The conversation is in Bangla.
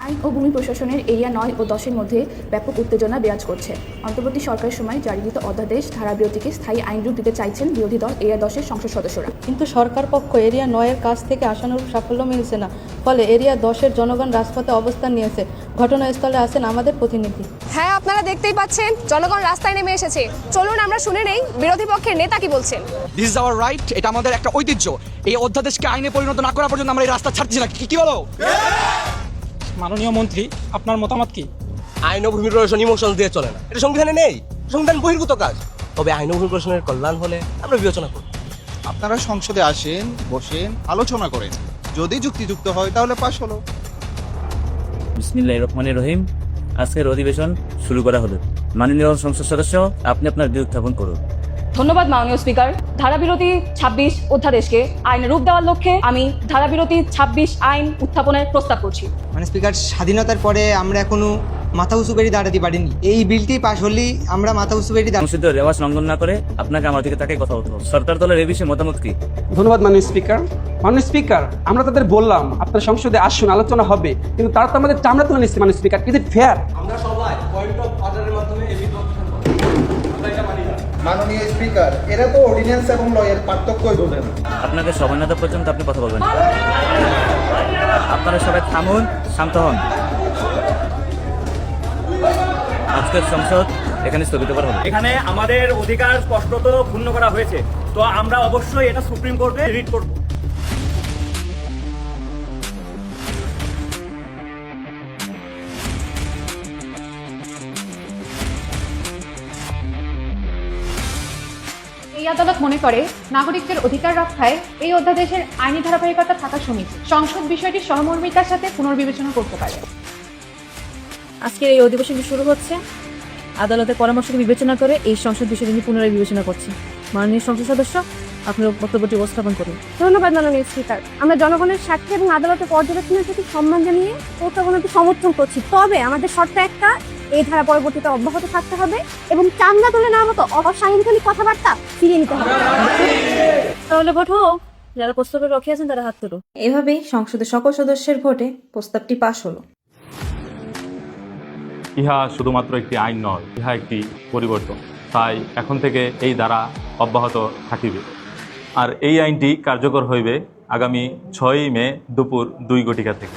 আইন ও ভূমি প্রশাসনের এরিয়া 9 ও 10-এর মধ্যে ব্যাপক উত্তেজনা বিরাজ করছে। অন্তর্বর্তী সরকারের সময় জারিকৃত অধ্যাদেশ ধারাবিরতিকে স্থায়ী আইন রূপ দিতে চাইছেন বিরোধী দল এরিয়া 10-এর সংসদ সদস্যরা। কিন্তু সরকার পক্ষ এরিয়া 9-এর কাছ থেকে আশানুরূপ সাফল্য মিলছে না, ফলে এরিয়া 10-এর জনগণ রাজপথে অবস্থান নিয়েছে। ঘটনাস্থলে আছেন আমাদের প্রতিনিধি। হ্যাঁ, আপনারা দেখতেই পাচ্ছেন জনগণ রাস্তায় নেমে এসেছে। চলুন আমরা শুনে নেই বিরোধী পক্ষের নেতা কি বলছেন। দিস ইজ আওয়ার রাইট, এটা আমাদের একটা ঐতিহ্য। এই অধ্যাদেশকে আইনে পরিণত না করা পর্যন্ত আমরা এই রাস্তা ছাড়ছি না। কি বলো মাননীয় মন্ত্রী, আপনার মতামত কি? আইন ও ভূমি প্রশাসন ইমোশন দিয়ে চলে না, এটা সংবিধানে নেই, সংবিধান বহির্ভূত কাজ। তবে আইন ও ভূমি প্রশাসনের কল্যাণ হলে আমরা বিবেচনা করব। আপনারা সংসদে আসেন, বসেন, আলোচনা করেন, যদি যুক্তিযুক্ত হয় তাহলে পাশ হলো। বিসমিল্লাহির রহমানির রহিম। আজকের অধিবেশন শুরু করা হলো। মাননীয় সংসদ সদস্য, আপনি আপনার বিরোধ উত্থাপন করুন। ধন্যবাদ মাননীয় স্পিকার। ধারাবিরতি 26 অধ্যাদেশকে আইনে রূপ দেওয়ার লক্ষ্যে আমি ধারাবিরতি 26 আইন উত্থাপনের প্রস্তাব করছি। মানে স্পিকার, স্বাধীনতার পরে আমরা এখনো মাথা উঁচু করে দাঁড়াতে পারিনি। এই বিলটি পাশ হলেই আমরা মাথা উঁচু করে সংসদীয় রেওয়াজ লঙ্ঘন না করে আপনাকে আমার দিকে তাকে কথা বলতে হবে। সরকার দলের এই বিষয়ে মতামত কি? ধন্যবাদ মাননীয় স্পিকার। মাননীয় স্পিকার, আমরা তাদের বললাম আপনার সংসদে আসুন, আলোচনা হবে, কিন্তু তারা তো আমাদের চামড়া তুলে নিচ্ছে। মাননীয় স্পিকার, ইজ ইট ফেয়ার? আমরা সবাই পয়েন্ট অফ অর্ডারের মাধ্যমে এই বিল অপসারণ করব। আমরা এটা মানি না। মাননীয় স্পিকার, এরা তো অর্ডিন্যান্স এবং লয়ের পার্থক্যই বোঝে না। আপনাকে সময় না দেওয়া পর্যন্ত আপনি কথা বলবেন। আপনারা সবাই থামুন, শান্ত হন। আজকের সংসদ এখানে স্থগিত করা হবে। এখানে আমাদের অধিকার স্পষ্টত ক্ষুণ্ণ করা হয়েছে, তো আমরা অবশ্যই এটা সুপ্রিম কোর্টে রিট করব। এই আদালত মনে করে নাগরিকদের অধিকার রক্ষায় এই অধ্যাদেশের আইনি ধারাবাহিকতা থাকা সমিতি সংসদ বিষয়টি সহমর্মিতার সাথে পুনর্বিবেচনা করতে পারে। আজকের এই অধিবেশনটি শুরু হচ্ছে। আদালতের পরামর্শকে বিবেচনা করে এই সংসদ বিষয়টি পুনরায় বিবেচনা করছি। মাননীয় সংসদ সদস্য, আপনার বক্তব্যটি উপস্থাপন করুন। ধন্যবাদ মাননীয় স্পিকার। আমরা জনগণের স্বার্থে এবং আদালতের পর্যবেক্ষণের প্রতি সম্মান জানিয়ে প্রস্তাবনাটি সমর্থন করছি। তবে আমাদের শর্ত একটা, এই ধারা পরবর্তীতে অব্যাহত থাকতে হবে এবং চান্দা তুলে নেওয়ার মতো অসাংবিধানিক কথাবার্তা ফিরিয়ে নিতে হবে। তাহলে ভোট হোক। যারা প্রস্তাবের পক্ষে আছেন তারা হাত তুলো। এভাবেই সংসদের সকল সদস্যের ভোটে প্রস্তাবটি পাশ হলো। ইহা শুধুমাত্র একটি আইন নয়, ইহা একটি পরিবর্তন। তাই এখন থেকে এই ধারা অব্যাহত থাকিবে। আর এই আইনটি কার্যকর হইবে আগামী 6 মে দুপুর 2 ঘটিকা থেকে।